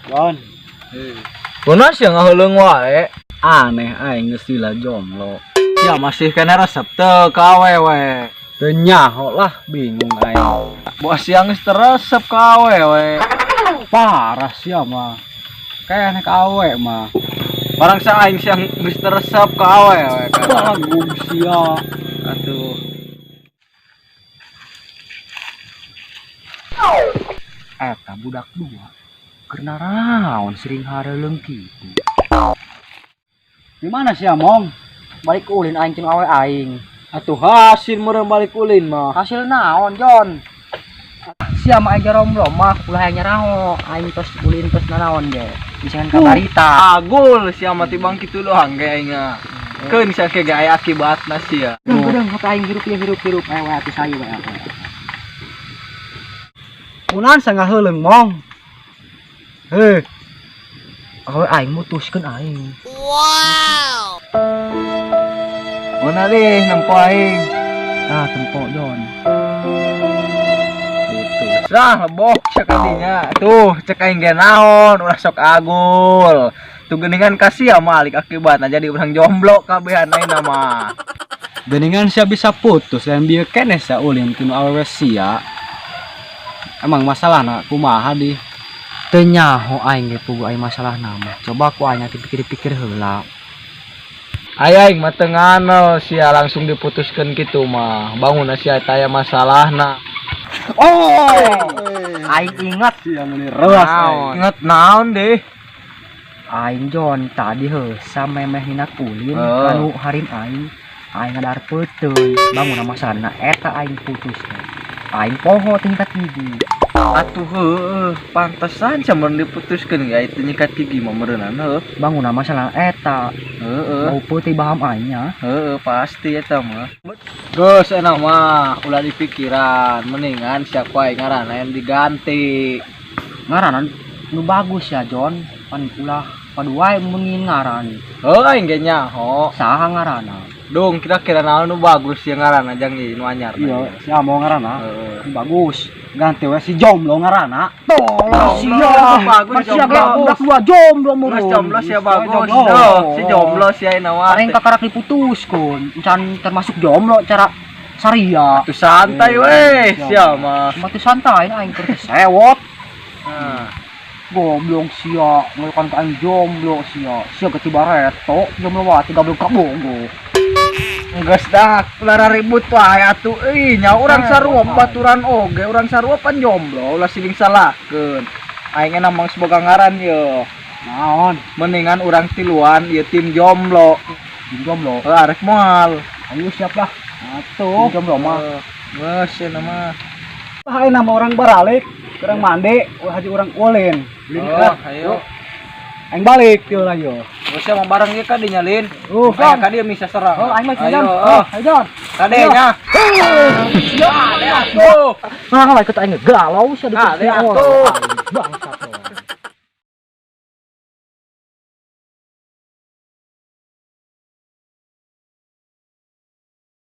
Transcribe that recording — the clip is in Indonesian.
Jon. Kunaon sia ngaheuleung wae? Aneh aing geus lila jomblo. Ya masih kena resep teu ka awewe. Teu nyaho lah, bingung aing. Bos yang geus teresep ka awewe. Parah sia mah. Kayaknya ka awewe mah. Barang sa aing yang geus teresep ka awewe. Bagum sia. Atuh. Eta budak dua. Keur naraon sering hareuleung kitu. Di mana sih Among? Balik ulin aing jeung awe aing. Atuh hasil meureun balik ulin mah. Hasil naon, Jon? Sia mah aing jomblo mah ulah aing nyaraho. Aing tos ulin tos nanaon ge. Misalkan ka barita. Agul sia mah tibang kitu doang ge aing. Keun sia ke ge aya akibatna sia. Kadang hata aing hirup awe atuh sayu wae aku. Kunaon sa ngaheuleung mong? Heh. Awe aing mutuskeun aing. Mana deh nempo aing. Ah, tempo Jon. Gitu. Sah lebok cek adinya. Tuh, cek aing ge naon, ulah sok agul. Tuh geuningan kasih malik akibatna jadi urang jomblo kabehan ayeuna mah. Geuningan sia bisa putus dan bieu keneh sa ulin tinu awewe sia. Emang masalahna kumaha di? Teu nyaho aing ge puguh aing masalahna mah. Coba ku aing dipikir-pikir heula. Aing mah teu nganal sia langsung diputuskeun kitu mah. Bangunna sia aya masalahna. Aing ingat Sia meni rewas aing. Ingat naon deh? aing Jon tadi heusa memeh nina ulin anu harim aing. Aing ngadar peuteun. Bangunna masalahna eta aing putus. Aing poho tingkat gigi. Atuh heueuh, pantesan samun diputuskeun ya itu nyikat gigi mah meureunna heuh. Bangunna masalah eta. Heeh. Mau peuting baham aingnya. Heeh, pasti eta mah. Geus enak mah ulah dipikiran, mendingan siapa yang ngaranna yang diganti. Ngaran nu bagus ya Jon. Pan ulah paduai mungin ngaran. Heuh aing ge nyaho. Saha ngaranna? Dong kira-kira naon nu bagus yang ngaranna jang ieu nu anyar. Iya, si Amo ngaranna. Heeh. Bagus. Ganti we si jomblo ngaranna. Tolong Jomblo, sia. bagus, Sia jomblo. budak dua jomblo Geus meureun. jomblo sia bagus. Jomblo. Tuh, si jomblo sia ayeuna mah. Aing kakarak diputuskeun. Encan termasuk jomblo cara saria. Tuh santai we sia mah. Mati santai aing keur sewot. Nah. Goblok sia, ngelukan ka aing jomblo sia. Sia ketiba reto, jomblo wati goblok kabogo. Geus dah, ulah ribut wae atuh euy, nya urang sarua baturan oge, urang sarua pan jomblo, ulah siling salahkeun. Aing emang semoga ngaran ye. Naon? Mendingan urang tiluan ieu tim jomblo. Tim jomblo. Arek moal. Ayo siap lah. Atuh, jomblo mah. Geus cenah mah. Hai nama orang baralik, orang mandi, haji orang ulin. Oh, ayo. Aing balik tieu lah yo. Geus mah bareng ieu ka dinyalin. Jon. Aya ka dieu misa serang. Oh, aing mah Ayo, Jon. oh. Ayo Jon. Kadenya. Ya, atuh. Nah, ikut aing galau sia Ah, atuh. Bangsat.